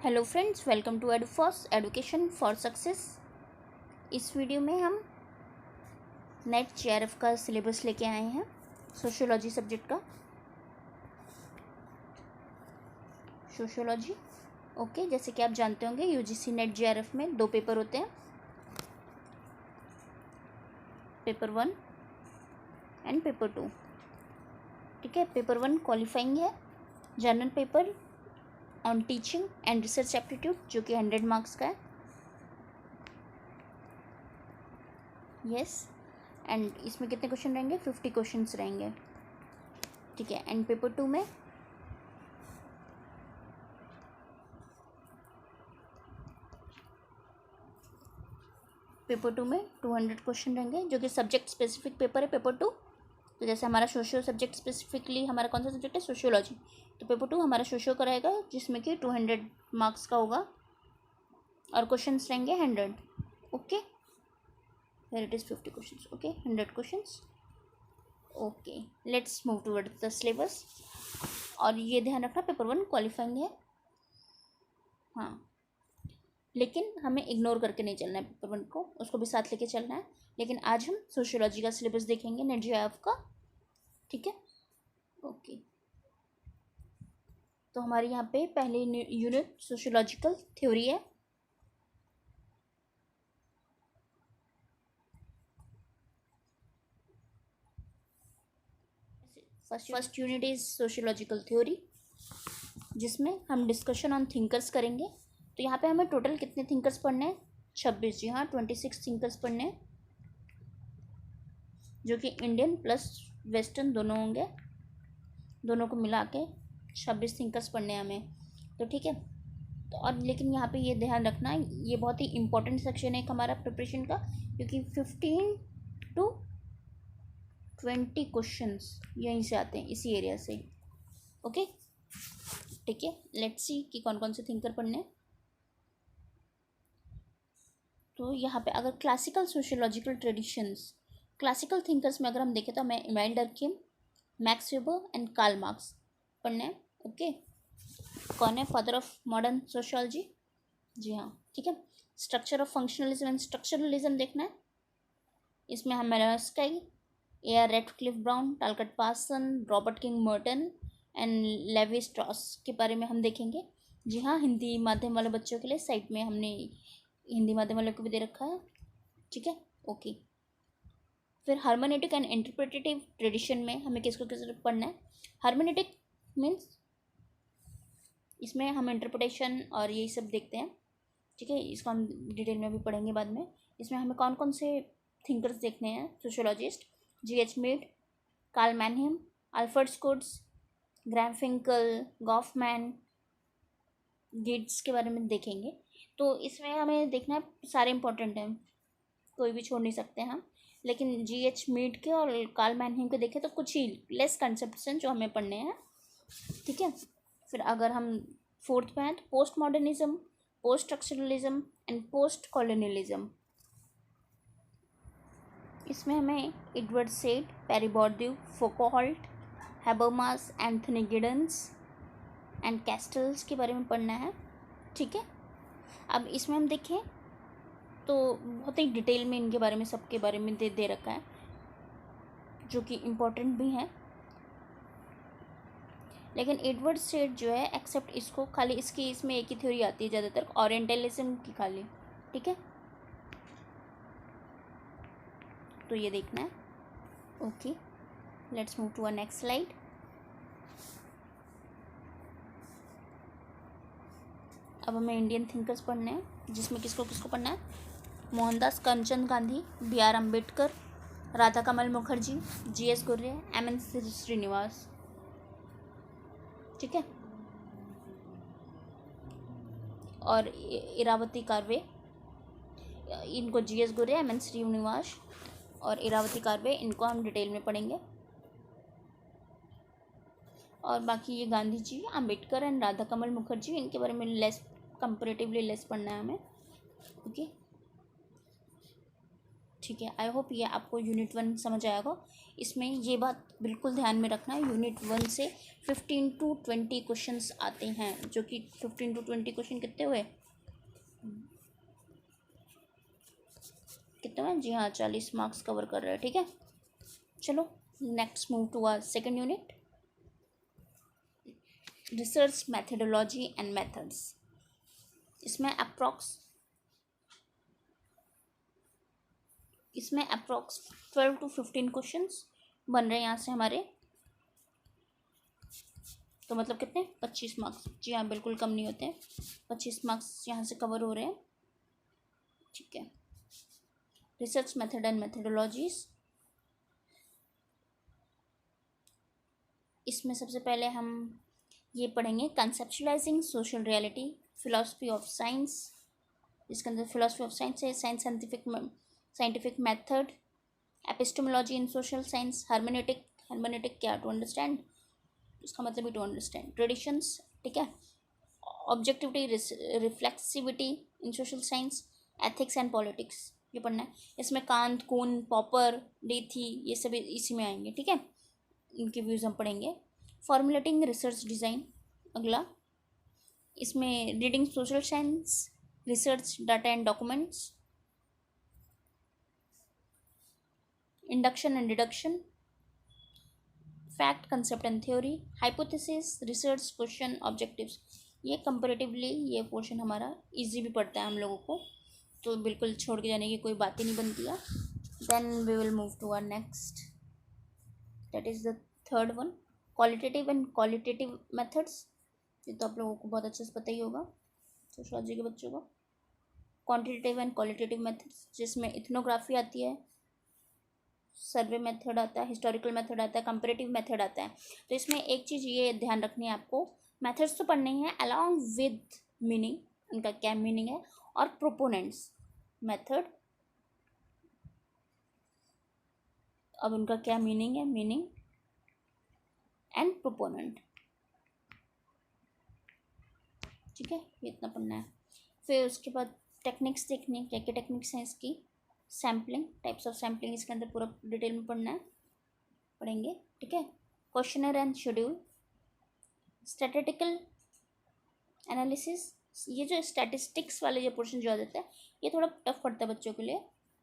Hello friends, welcome to Edufos education for success. इस video में हम नेट जेआरएफ का सिलेबस लेके आए हैं, सोशियोलॉजी सब्जेक्ट का। सोशियोलॉजी ओके, जैसे कि आप जानते होंगे यूजीसी नेट जेआरएफ में 2 पेपर होते हैं, पेपर 1 एंड पेपर 2। ठीक है, पेपर 1 क्वालिफाइंग है, general paper on teaching and research aptitude जो कि 100 मार्क्स का है। यस, एंड इसमें कितने क्वेश्चन रहेंगे? 50 क्वेश्चंस रहेंगे। ठीक है, एंड पेपर 2 में पेपर 2 में 200 क्वेश्चन रहेंगे, जो कि सब्जेक्ट स्पेसिफिक पेपर है पेपर 2। तो जैसे हमारा सोशियो सब्जेक्ट स्पेसिफिकली हमारा कौन सा सब्जेक्ट है? सोशियोलॉजी। तो पेपर 2 हमारा सोशियो का रहेगा, जिसमें कि 200 मार्क्स का होगा और क्वेश्चंस रहेंगे 100। Okay, where it is 50 questions. Okay, 100 questions. Okay, let's move toward the syllabus. और ये ध्यान रखना, पेपर 1 क्वालिफाइंग है, हाँ, लेकिन हमें इग्नोर करके नहीं चलना है पेपर 1 को, उसको भी साथ लेके चलना है। लेकिन आज हम सोशियोलॉजी का सिलेबस देखेंगे, नेट जेआरएफ का। ठीक है, ओके। तो हमारे यहाँ पे पहले यूनिट सोशियोलॉजिकल थ्योरी है। First unit is sociological theory, जिसमें हम डिस्कशन ऑन थिंकर्स करेंगे। तो यहाँ पे हमें टोटल कितने थिंकर्स पढ़ने हैं? 26। जी हाँ, 26 थिंकर्स पढ़ने हैं, जो कि इंडियन प्लस वेस्टर्न दोनों होंगे, दोनों को मिला के 26 थिंकर्स पढ़ने हैं हमें। तो ठीक है, तो और लेकिन यहाँ पे ये ध्यान रखना, ये बहुत ही इंपॉर्टेंट सेक्शन है हमारा प्रिपरेशन का, क्योंकि 15 to 20 क्वेश्चंस यहीं से आते हैं, इसी एरिया से। ओके, ठीक है, लेट्स सी कि कौन कौन से थिंकर पढ़ने हैं। तो यहाँ पे अगर classical sociological traditions, classical thinkers में अगर हम देखें तो हमें Emmanuel Durkheim, Max Weber and Karl Marx पढ़ने हैं। ओके, कौन है फादर ऑफ मॉडर्न सोशियोलॉजी? जी हाँ, ठीक है। Structure of functionalism and structuralism देखना है, इसमें हमें स्काई, A R. Radcliffe Brown, Talcott Parson, Robert King Merton and Levi Strauss के बारे में हम देखेंगे। जी हाँ, हिंदी माध्यम वाले बच्चों के लिए साइट में हमने हिंदी माध्यम वाले को भी दे रखा है। ठीक है, ओके। फिर हार्मोनेटिक एंड इंटरप्रेटेटिव ट्रेडिशन में हमें किसको किस पढ़ना है? हार्मोनेटिक मीन्स इसमें हम इंटरप्रिटेशन और यही सब देखते हैं। ठीक है, इसको हम डिटेल में भी पढ़ेंगे बाद में। इसमें हमें कौन कौन से थिंकर्स देखने हैं sociologist? G H. Mead, Karl Mannheim, Alfred Schutz, Garfinkel, Goffman, Giddens के बारे में देखेंगे। तो इसमें हमें देखना है, सारे इंपॉर्टेंट हैं, कोई भी छोड़ नहीं सकते हम। लेकिन जी.एच. मीड के और कार्ल मैनहेम के देखें तो कुछ ही लेस कंसेप्ट्स हैं जो हमें पढ़ने हैं। ठीक है, फिर अगर हम 4th में हैं तो post modernism, post structuralism and post colonialism. इसमें हमें Edward Said, Pierre Bourdieu, Foucault, Habermas, Anthony Giddens and Castells के बारे में पढ़ना है। ठीक है, अब इसमें हम देखें तो बहुत ही डिटेल में इनके बारे में, सबके बारे में दे रखा है, जो कि इम्पोर्टेंट भी है। लेकिन एडवर्ड सेड जो है, एक्सेप्ट इसको खाली इसकी इसमें एक ही थ्योरी आती है ज़्यादातर, ओरिएंटलिज्म की खाली। ठीक है, तो ये देखना है। Okay, let's move to a next slide. अब हमें इंडियन थिंकर्स पढ़ने हैं, जिसमें किसको किसको पढ़ना है? मोहनदास करमचंद गांधी, बी.आर. अम्बेडकर, राधा कमल मुखर्जी, जी.एस. गुर्रे, एम.एन. श्रीनिवास। ठीक है, और इरावती कार्वे, इनको जी.एस. गुर्रे, एम.एन. श्रीनिवास और इरावती कार्वे, इनको हम डिटेल में पढ़ेंगे। और बाकी ये गांधी जी, अम्बेडकर एंड राधा कमल मुखर्जी, इनके बारे में लेस, कंपेरेटिवली लेस पढ़ना है हमें। ओके, ठीक है। आई होप ये आपको यूनिट 1 समझ आएगा। इसमें ये बात बिल्कुल ध्यान में रखना है, यूनिट 1 से 15 to 20 क्वेश्चंस आते हैं, जो कि 15 to 20 क्वेश्चन कितने हुए, कितने हुए? जी हाँ, 40 मार्क्स कवर कर रहे हैं। ठीक है, चलो next move to our second unit, research methodology and methods. इसमें अप्रॉक्स 12 to 15 क्वेश्चंस बन रहे हैं यहाँ से हमारे, तो मतलब कितने, 25 मार्क्स। जी हाँ, बिल्कुल कम नहीं होते हैं, 25 मार्क्स यहाँ से कवर हो रहे हैं। ठीक है, रिसर्च मेथड एंड मेथडोलॉजीज। इसमें सबसे पहले हम ये पढ़ेंगे conceptualising social reality, philosophy of science. इसके अंदर फिलॉसफी ऑफ साइंस है, साइंटिफिक मेथड, एपिस्टेमोलॉजी इन सोशल साइंस, हर्मेनेटिक क्या, टू अंडरस्टैंड, इसका मतलब ही टू अंडरस्टैंड, ट्रेडिशंस। ठीक है, objectivity, reflexivity in social science, ethics and politics, ये पढ़ना है। इसमें कांत, कून, पॉपर, डेथी, ये सभी इसी में आएंगे। ठीक है, इनके व्यूज़ हम पढ़ेंगे। फॉर्मुलेटिंग रिसर्च डिज़ाइन अगला, इसमें reading social science, research data and documents, induction and deduction, fact, concept and theory, hypothesis, research question, objectives. ये कंपेरेटिवली ये पोर्शन हमारा इजी भी पड़ता है हम लोगों को, तो बिल्कुल छोड़ के जाने की कोई बात ही नहीं बनती है। Then we will move to our next, that is the third one, qualitative and qualitative methods. ये तो आप लोगों को बहुत अच्छे से पता ही होगा, सोशियोलॉजी के बच्चों को। क्वांटिटेटिव एंड क्वालिटेटिव मेथड्स, जिसमें इथनोग्राफी आती है, सर्वे मेथड आता है, हिस्टोरिकल मेथड आता है, कंपेरेटिव मेथड आता है। तो इसमें एक चीज़ ये ध्यान रखनी है आपको, मेथड्स तो पढ़ने ही हैं अलॉन्ग विद मीनिंग, उनका क्या मीनिंग है, और प्रोपोनेंट्स मेथड, अब उनका क्या मीनिंग है, मीनिंग एंड प्रोपोनेंट। ठीक है, ये इतना पढ़ना है। फिर उसके बाद टेक्निक्स देखनी, क्या क्या टेक्निक्स हैं इसकी, सैम्पलिंग, टाइप्स ऑफ सैम्पलिंग, इसके अंदर पूरा डिटेल में पढ़ना है, पढ़ेंगे। ठीक है, questionnaire and schedule, statistical analysis, ये जो स्टैटिस्टिक्स वाले जो पोर्शन जो आ जाता है, ये थोड़ा टफ पड़ता है बच्चों के लिए,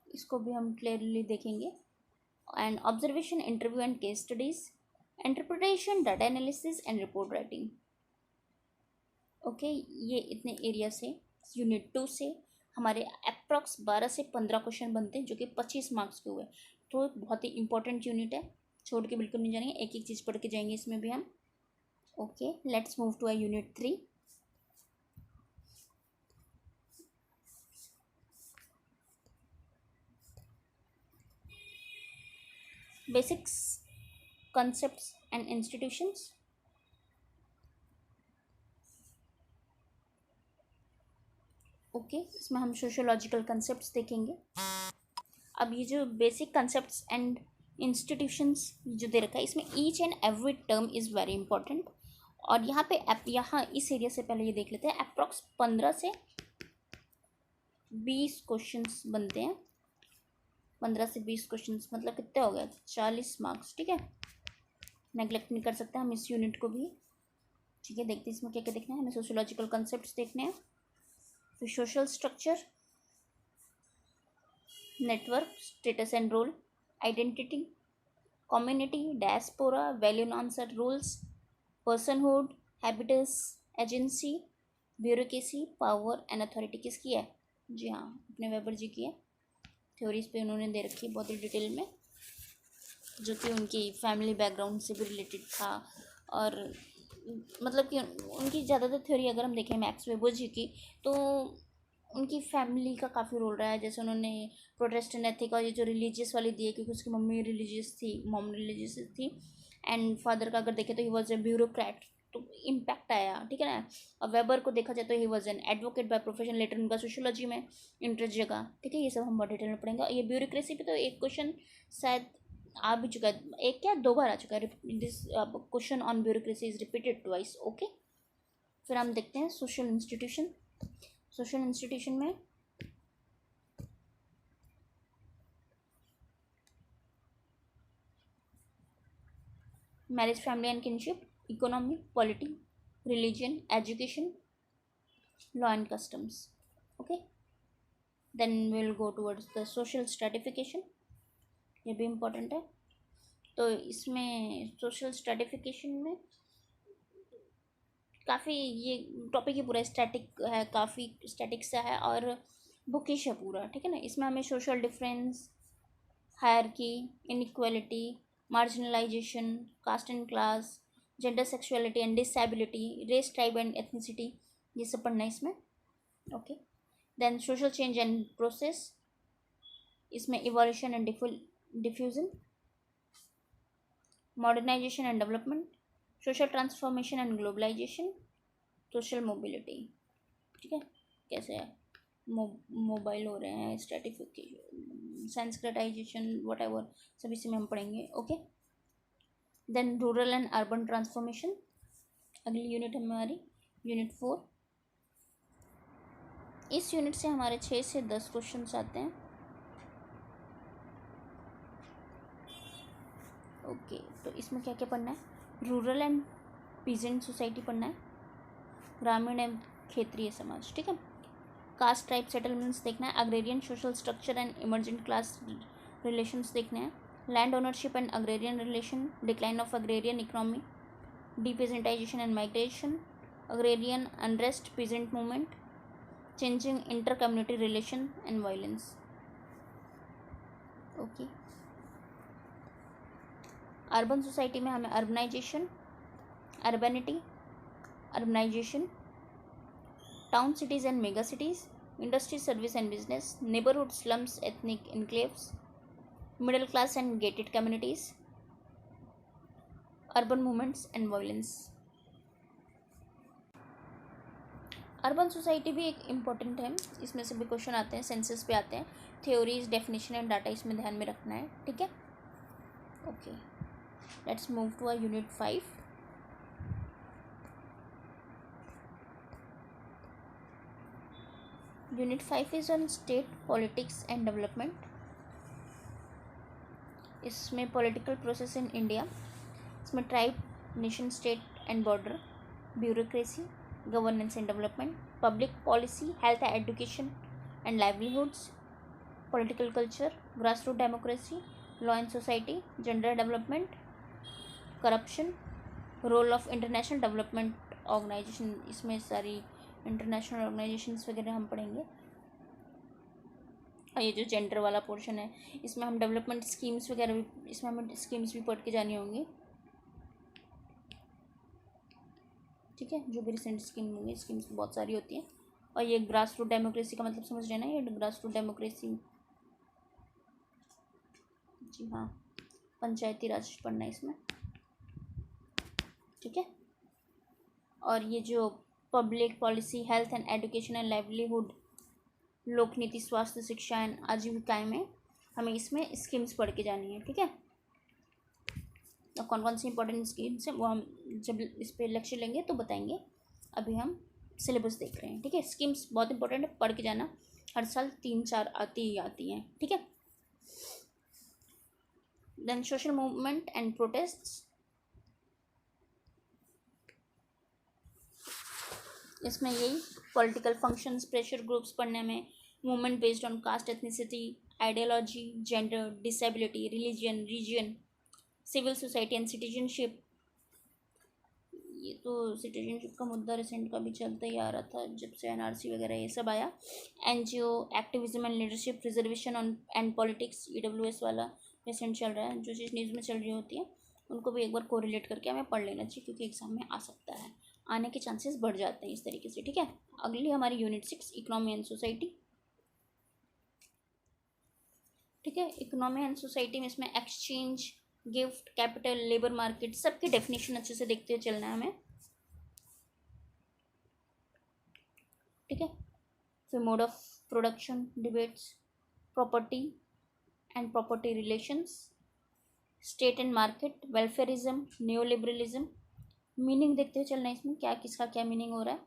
इसको भी हम क्लियरली देखेंगे। And observation, interview and case studies, interpretation, data analysis and report writing. Okay, ये इतने एरिया से यूनिट 2 से हमारे अप्रॉक्स 12 से 15 क्वेश्चन बनते हैं, जो कि 25 मार्क्स के हुए। तो बहुत ही इंपॉर्टेंट यूनिट है, छोड़ के बिल्कुल नहीं जाएंगे, एक एक चीज़ पढ़ के जाएंगे इसमें भी हम। Okay, let's move to a unit 3, basics, concepts and institutions। Okay, इसमें हम सोशियोलॉजिकल कंसेप्ट्स देखेंगे। अब ये जो बेसिक कंसेप्ट्स एंड इंस्टीट्यूशंस जो दे रखा है, इसमें each and every term is very important. और यहाँ पे यहाँ इस एरिया से पहले ये देख लेते हैं, अप्रॉक्स 15 से 20 क्वेश्चंस बनते हैं, 15 से 20 क्वेश्चंस मतलब कितने हो गए, 40 मार्क्स। ठीक है, नेगलेक्ट नहीं कर सकते हम इस यूनिट को भी। ठीक है, देखते हैं इसमें क्या क्या देखना है हमें। सोशियोलॉजिकल कंसेप्ट्स देखने हैं, फिर social structure, network, status and role, identity, community, diaspora, value नॉन्सर rules, personhood, habitus, agency, bureaucracy, power and authority. किसकी है? जी हाँ, अपने वेबर जी की है। थ्योरीज पे उन्होंने दे रखी है बहुत ही डिटेल में, जो कि उनकी फैमिली बैकग्राउंड से भी रिलेटेड था। और मतलब कि उनकी ज़्यादातर थ्योरी अगर हम देखें मैक्स वेबर जी की, तो उनकी फैमिली का काफ़ी रोल रहा है। जैसे उन्होंने प्रोटेस्टेंट एथिक और ये जो रिलीजियस वाली दी है, क्योंकि उसकी मम्मी रिलीजियस थी, मॉम रिलीजियस थी, एंड फादर का अगर देखें तो ही वॉज ए ब्यूरोक्रेट, तो इम्पैक्ट आया। ठीक है ना। और वेबर को देखा जाए तो he was an advocate by profession, later उनका सोशियोलॉजी में इंटरेस्ट जगह। ठीक है, ये सब हम बहुत डिटेल में पढ़ेंगे। ये ब्यूरोक्रेसी पे तो एक क्वेश्चन शायद आ भी चुका है, एक क्या 2 बार आ चुका है। This question on bureaucracy is repeated twice. Okay, फिर हम देखते हैं सोशल इंस्टीट्यूशन। सोशल इंस्टीट्यूशन में marriage, family and kinship, economy, polity, religion, education, law and customs. Okay, then we'll go towards the social stratification. ये भी important है. तो इसमें सोशल स्ट्रेटिफिकेशन में काफ़ी ये टॉपिक ही पूरा स्टैटिक है, काफ़ी स्टैटिक सा है और बुकिश है पूरा. ठीक है ना. इसमें हमें social difference, hierarchy, inequality, marginalisation, caste and class, gender, sexuality and disability, race, tribe and ethnicity, ये सब पढ़ना है इसमें. Okay. Then social change and process, इसमें evolution and diffusion, modernisation and development, social transformation and globalisation, social mobility. ठीक है. कैसे mobile हो रहे हैं, स्ट्रेटिफिकेशन, सेंसिटाइजेशन, वट एवर, सब इसी में हम पढ़ेंगे. Okay. Then rural and urban transformation, अगली यूनिट है हमारी यूनिट 4. इस यूनिट से हमारे 6 से 10 क्वेश्चन आते हैं. ओके. तो इसमें क्या क्या पढ़ना है? रूरल एंड पीजेंट सोसाइटी पढ़ना है, ग्रामीण एवं क्षेत्रीय समाज. ठीक है. कास्ट ट्राइब सेटलमेंट्स देखना है, agrarian social structure and emergent class relations देखने हैं, land ownership and agrarian relation, decline of agrarian economy, depeasantisation and migration, agrarian unrest, peasant movement, changing inter community relation and violence. Okay. Urban society में हमें urbanisation, urbanity, urbanisation, town cities and mega cities, industry, service and business, neighbourhood, slums, ethnic enclaves, middle class and gated communities, urban movements and violence. Urban society भी एक important है, इसमें से भी question आते हैं, सेंसस पे आते हैं. थ्योरीज, डेफिनेशन एंड डाटा इसमें ध्यान में रखना है. ठीक है. Okay. Let's move to our unit 5. Unit 5 is on state politics and development. इसमें पॉलिटिकल प्रोसेस इन इंडिया, इसमें tribe, nation state and border, bureaucracy, governance and development, public policy, health, education and livelihoods, political culture, grass root democracy, law and society, gender development, corruption, role of international development organisation. इसमें सारी international organisations वगैरह हम पढ़ेंगे. और ये जो gender वाला portion है, इसमें हम डेवलपमेंट स्कीम्स वगैरह भी, इसमें हमें स्कीम्स भी पढ़ के जानी होंगी. ठीक है. जो भी रिसेंट स्कीम होंगी, स्कीम्स बहुत सारी होती हैं. और ये ग्रास रूट डेमोक्रेसी का मतलब समझ रहे ना, ये ग्रास रूट डेमोक्रेसी, जी हाँ, पंचायती राज पढ़ना है इसमें. ठीक है. और ये जो public policy, health and education and livelihood, लोक नीति, स्वास्थ्य, शिक्षा एंड आजीविकाएँ में हमें इसमें स्कीम्स पढ़ के जानी है. ठीक है. और कौन कौन सी इंपॉर्टेंट स्कीम्स हैं वो हम जब इस पर लेक्चर लेंगे तो बताएंगे. अभी हम सिलेबस देख रहे हैं. ठीक है. स्कीम्स बहुत इंपॉर्टेंट है, पढ़ के जाना. हर साल 3-4 आती ही आती हैं. ठीक है. Then social movement and protests, इसमें यही पॉलिटिकल फंक्शंस, प्रेशर ग्रुप्स पढ़ने में, movement based on caste, ethnicity, ideology, gender, disability, religion, region, civil society and citizenship. ये तो सिटीजनशिप का मुद्दा रिसेंट का भी चलता ही आ रहा था जब से एनआरसी वगैरह ये सब आया. NGO, activism and leadership, reservation on and politics, EWS वाला रिसेंट चल रहा है. जो चीज़ न्यूज़ में चल रही होती है उनको भी एक बार कोरिलेट करके हमें पढ़ लेना चाहिए, क्योंकि एग्जाम में आ सकता है, आने के चांसेस बढ़ जाते हैं इस तरीके से. ठीक है. अगली हमारी यूनिट 6, इकोनॉमी एंड सोसाइटी. ठीक है. इकोनॉमी एंड सोसाइटी में इसमें exchange, gift, capital, labour market, सबकी डेफिनेशन अच्छे से देखते हुए चलना है हमें. ठीक है. फिर mode of production, debates, property and property relations, state and market, welfarism, new liberalism, meaning देखते हुए चलना है इसमें, क्या किसका क्या मीनिंग हो रहा है,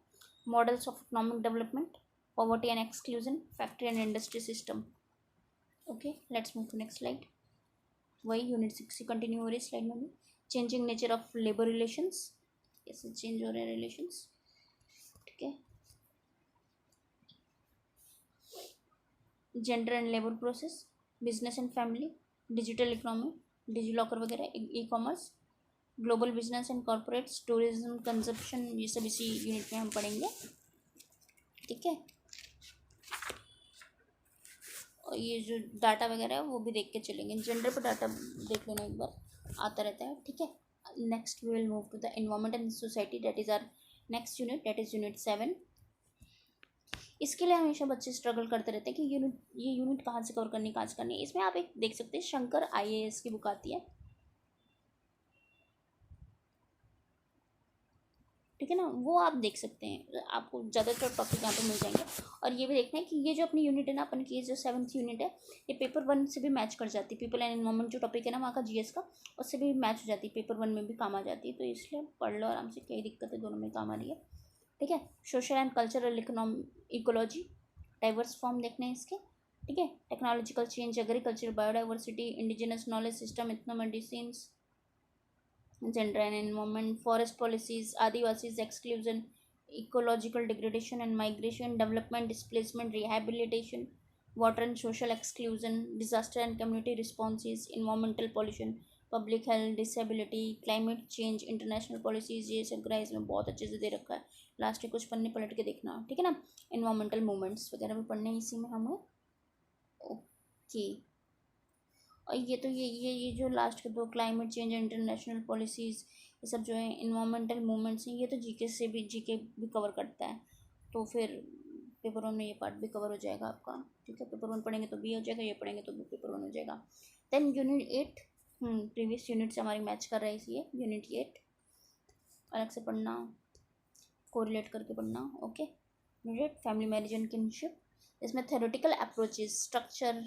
models of economic development, poverty and exclusion, factory and industry system. Okay. Let's move to next slide. वही यूनिट 6 कंटिन्यू हो रही है स्लाइड में भी. Changing nature of labour relations, कैसे चेंज हो रहे हैं रिलेशंस, ठीक है। Gender and labour process, business and family, digital economy, DigiLocker वगैरह, e commerce, global business and corporates, tourism, consumption, ये सब इसी यूनिट में हम पढ़ेंगे, ठीक है। और ये जो डाटा वगैरह है वो भी देख के चलेंगे, जेंडर पर डाटा देख लेना एक बार, आता रहता है, ठीक है। Next we will move to the environment and society, that is our next unit, that is unit 7। इसके लिए हमेशा बच्चे स्ट्रगल करते रहते हैं कि ये यूनिट कहाँ से कवर करनी, कहाँ से करनी। इसमें आप एक देख सकते हैं, शंकर IAS की बुक आती है, ठीक है ना, वो आप देख सकते हैं, आपको ज़्यादातर टॉपिक यहाँ पे मिल जाएंगे। और ये भी देखना है कि ये जो अपनी यूनिट है ना, अपन की ये जो 7th यूनिट है, ये पेपर 1 से भी मैच कर जाती है। पीपल एंड एनवायरनमेंट जो टॉपिक है ना वहाँ का GS का, उससे भी मैच हो जाती है, पेपर 1 में भी काम आ जाती है। तो इसलिए पढ़ लो आराम से, कोई दिक्कत है, दोनों में काम आ रही है, ठीक है। Social and cultural ecology, diverse form देखने हैं इसके, ठीक है। Technological change, agriculture, biodiversity, indigenous knowledge system, ethno medicines, gender and environment, forest policies, Adivasis exclusion, ecological degradation and migration, development, displacement, rehabilitation, water and social exclusion, disaster and community responses, environmental pollution, public health, disability, climate change, international policies, ये सब ग्राइज में बहुत अच्छे से दे रखा है। Last के कुछ पन्ने पलट के देखना, ठीक है ना। इन्वायरमेंटल मूवमेंट्स वगैरह भी पढ़ने इसी में हमें, ओके। और ये तो ये जो लास्ट के दो, क्लाइमेट चेंज, इंटरनेशनल पॉलिसीज़, ये सब जो है इन्वायरमेंटल मूवमेंट्स हैं, ये तो जीके से भी, जीके भी कवर करता है। तो फिर पेपर 1 में ये पार्ट भी कवर हो जाएगा आपका, ठीक है। पेपर 1 पढ़ेंगे तो भी हो जाएगा, ये पढ़ेंगे तो भी पेपर 1 हो जाएगा। देन यूनिट 8, प्रीवियस यूनिट से हमारी मैच कर रही है ये यूनिट 8, अलग से पढ़ना, कोरिलेट करके पढ़ना, okay. Unit 8, family marriage and kinship, इसमें theoretical approaches, structure,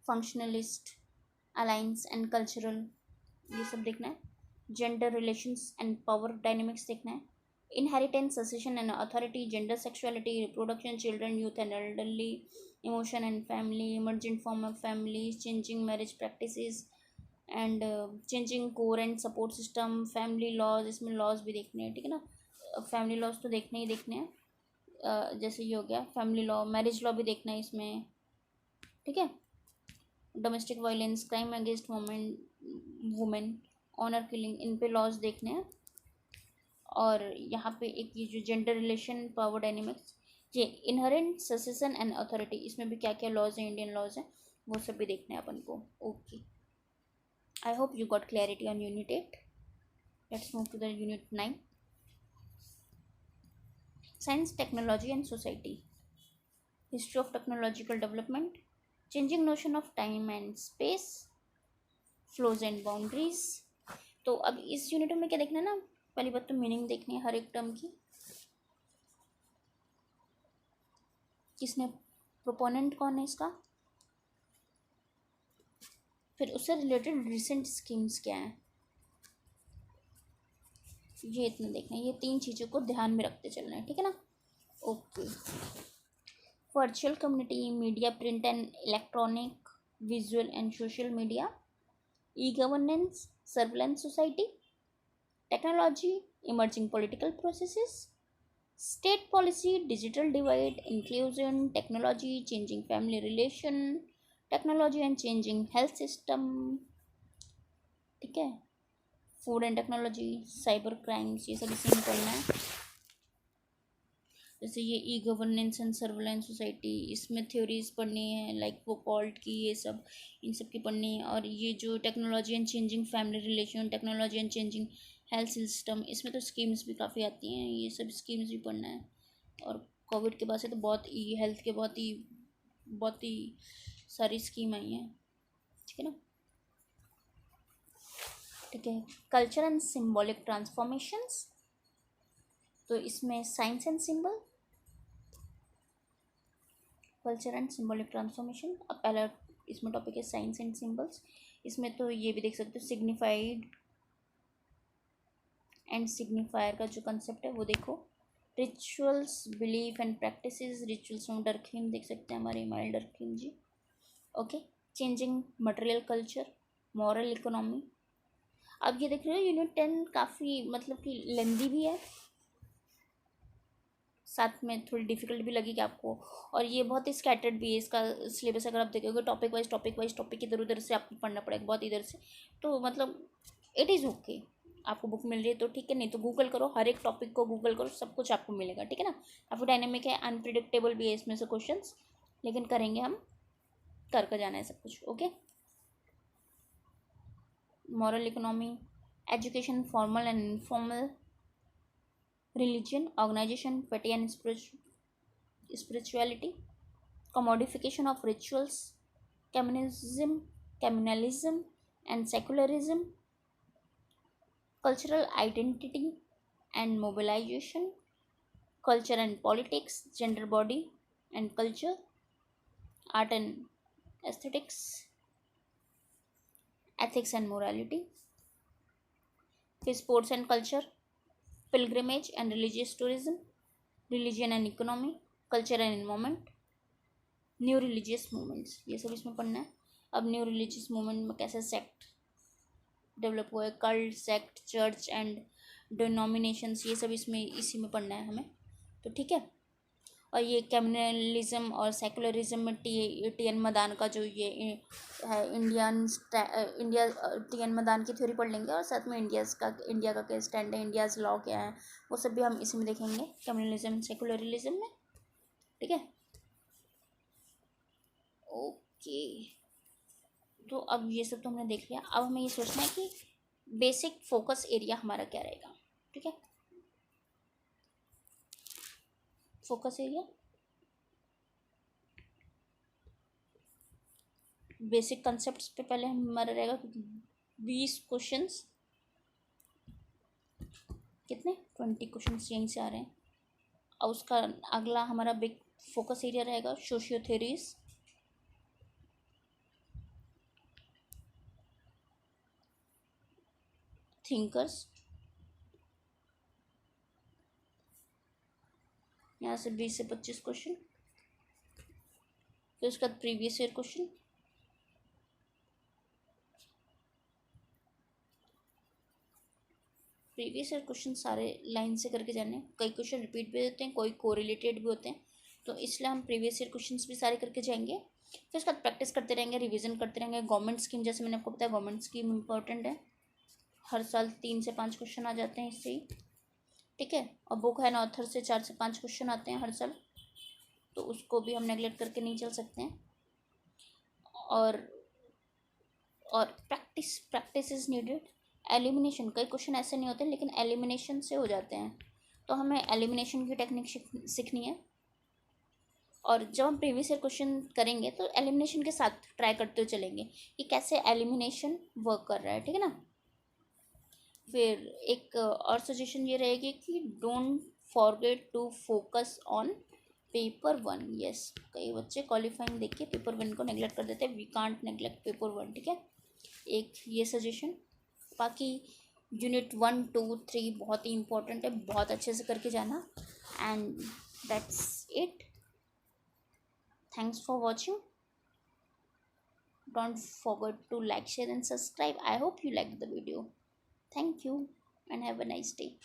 functionalist, alliance and cultural, ये सब देखना है। Gender relations and power dynamics देखना है। Inheritance, succession and authority, gender sexuality, reproduction, children, youth and elderly, emotion and family, emergent form of family, changing marriage practices and changing core and support system, family laws, इसमें laws भी देखने हैं, ठीक है ना। Family laws तो देखने ही देखने हैं, जैसे ये हो गया फैमिली लॉ, मैरिज लॉ भी देखना है इसमें, ठीक है। Domestic violence, crime against women, honour killing, इन पे लॉज देखने हैं। और यहाँ पे एक ये जो जेंडर रिलेशन, पावर डायनेमिक्स, ये इनहेरेंट, ससेशन एंड अथॉरिटी, इसमें भी क्या क्या लॉज हैं, इंडियन लॉज हैं, वो सब भी देखने हैं अपन को, okay. I hope you got clarity on unit 8। Let's move to the unit 9, science, technology and society, history of technological development, changing notion of time and space, flows and boundaries. तो अब इस यूनिट में क्या देखना है ना, पहली बात तो मीनिंग देखनी है हर एक टर्म की, किसने, प्रोपोनेंट कौन है इसका, फिर उससे रिलेटेड रिसेंट स्कीम्स क्या हैं, ये इतना देखना है। ये 3 चीज़ों को ध्यान में रखते चलना है, ठीक है ना, okay. Virtual community, media, print and electronic, visual and social media, e-governance, surveillance society, technology, emerging political processes, state policy, digital divide, inclusion, technology, changing family relation, technology and changing health system, ठीक है। Food and technology, cyber crimes, ये सब इसी में पढ़ना है। जैसे ये ई-गवर्नेंस एंड सर्वेलेंस सोसाइटी, इसमें थ्योरीज पढ़नी है, लाइक वो पॉल्ट की, ये सब, इन सब की पढ़नी है। और ये जो technology and changing family relation, technology and changing health system, इसमें तो स्कीम्स भी काफ़ी आती हैं, ये सब स्कीम्स भी पढ़ना है। और कोविड के बाद से तो बहुत ई हेल्थ के बहुत ही सारी स्कीम आई हैं, ठीक है ना, ठीक है। कल्चर एंड सिम्बॉलिक ट्रांसफॉर्मेशंस, तो इसमें science and symbol, culture and symbolic transformation. अब पहला इसमें टॉपिक है साइंस एंड सिंबल्स, इसमें तो ये भी देख सकते हो, सिग्निफाइड एंड सिग्निफायर का जो कंसेप्ट है वो देखो। Rituals, belief and practices, rituals में डरखीम देख सकते हैं, हमारे Emile Durkheim ji, okay. Changing material culture, moral economy, अब ये देख रहे हो यूनिट 10 काफ़ी मतलब कि लेंदी भी है, साथ में थोड़ी डिफिकल्ट भी लगेगी आपको, और ये बहुत ही स्कैटर्ड भी है इसका सिलेबस। अगर आप देखोगे टॉपिक इधर उधर से आपको पढ़ना पड़ेगा बहुत इधर से, तो मतलब इट इज़ ओके। आपको बुक मिल रही है तो ठीक है, नहीं तो गूगल करो, हर एक टॉपिक को गूगल करो, सब कुछ आपको मिलेगा, ठीक है ना। आपको डायनेमिक है, अनप्रिडिक्टेबल भी है इसमें से क्वेश्चंस, लेकिन करेंगे हम, कर जाना है सब कुछ, okay. Moral economy, education formal and informal, religion, organization, piety and spirituality, commodification of rituals, communalism and secularism, cultural identity and mobilization, culture and politics, gender body and culture, art and aesthetics, ethics and morality, sports and culture, pilgrimage and religious tourism, religion and economy, culture and environment, new religious movements, ये सब इसमें पढ़ना है। अब new religious movement में कैसे sect develop हुआ है, cult, sect, church and denominations, ये सब इसमें इसी में पढ़ना है हमें, तो ठीक है। और ये कम्युनलिज्म और सेकुलरिज्म में टी एन मदान का जो ये है इंडिया टी एन मदान की थ्योरी पढ़ लेंगे, और साथ में इंडिया का क्या स्टैंड है, इंडियाज़ लॉ क्या है, वो सब भी हम इसी में देखेंगे, कम्युनलिज्म सेकुलरिज्म में, ठीक है, ओके। तो अब ये सब तो हमने देख लिया, अब हमें ये सोचना है कि बेसिक फोकस एरिया हमारा क्या रहेगा, ठीक है। फोकस एरिया, बेसिक कंसेप्ट्स पे पहले हमारा रहेगा 20 क्वेश्चंस, कितने 20 क्वेश्चंस यहीं से आ रहे हैं। और उसका अगला हमारा बिग फोकस एरिया रहेगा सोशियो थ्योरीज, थिंकर्स, यहाँ से 20 से 25 क्वेश्चन, फिर उसके बाद previous year question, previous year question सारे लाइन से करके जाने, कई क्वेश्चन रिपीट भी होते हैं, कोई कोरिलेटेड भी होते हैं, तो इसलिए हम प्रीवियस ईयर क्वेश्चंस भी सारे करके जाएंगे। फिर उसके बाद प्रैक्टिस करते रहेंगे, रिवीजन करते रहेंगे। गवर्नमेंट स्कीम, जैसे मैंने आपको बताया, गवर्नमेंट स्कीम इंपॉर्टेंट है, हर साल 3 से 5 क्वेश्चन आ जाते हैं इससे ही, ठीक है। और बुक एंड ऑथर से 4 से 5 क्वेश्चन आते हैं हर साल, तो उसको भी हम नेगलेक्ट करके नहीं चल सकते हैं। और और प्रैक्टिस इज़ नीडेड। एलिमिनेशन, कई क्वेश्चन ऐसे नहीं होते लेकिन एलिमिनेशन से हो जाते हैं, तो हमें एलिमिनेशन की टेक्निक सीखनी है। और जब हम प्रीवियस ईयर क्वेश्चन करेंगे तो एलिमिनेशन के साथ ट्राई करते हुए चलेंगे कि कैसे एलिमिनेशन वर्क कर रहा है, ठीक है ना। फिर एक और सजेशन ये रहेगी कि don't forget to focus on paper 1। Yes, कई बच्चे क्वालिफाइंग देख के पेपर 1 को नेगलेक्ट कर देते हैं, वी कांट नेगलेक्ट पेपर 1, ठीक है, एक ये सजेशन। बाकी यूनिट 1, 2, 3 बहुत ही इंपॉर्टेंट है, बहुत अच्छे से करके जाना, and that's it. Thanks for watching, don't forget to like, share and subscribe. I hope you liked the video. Thank you and have a nice day.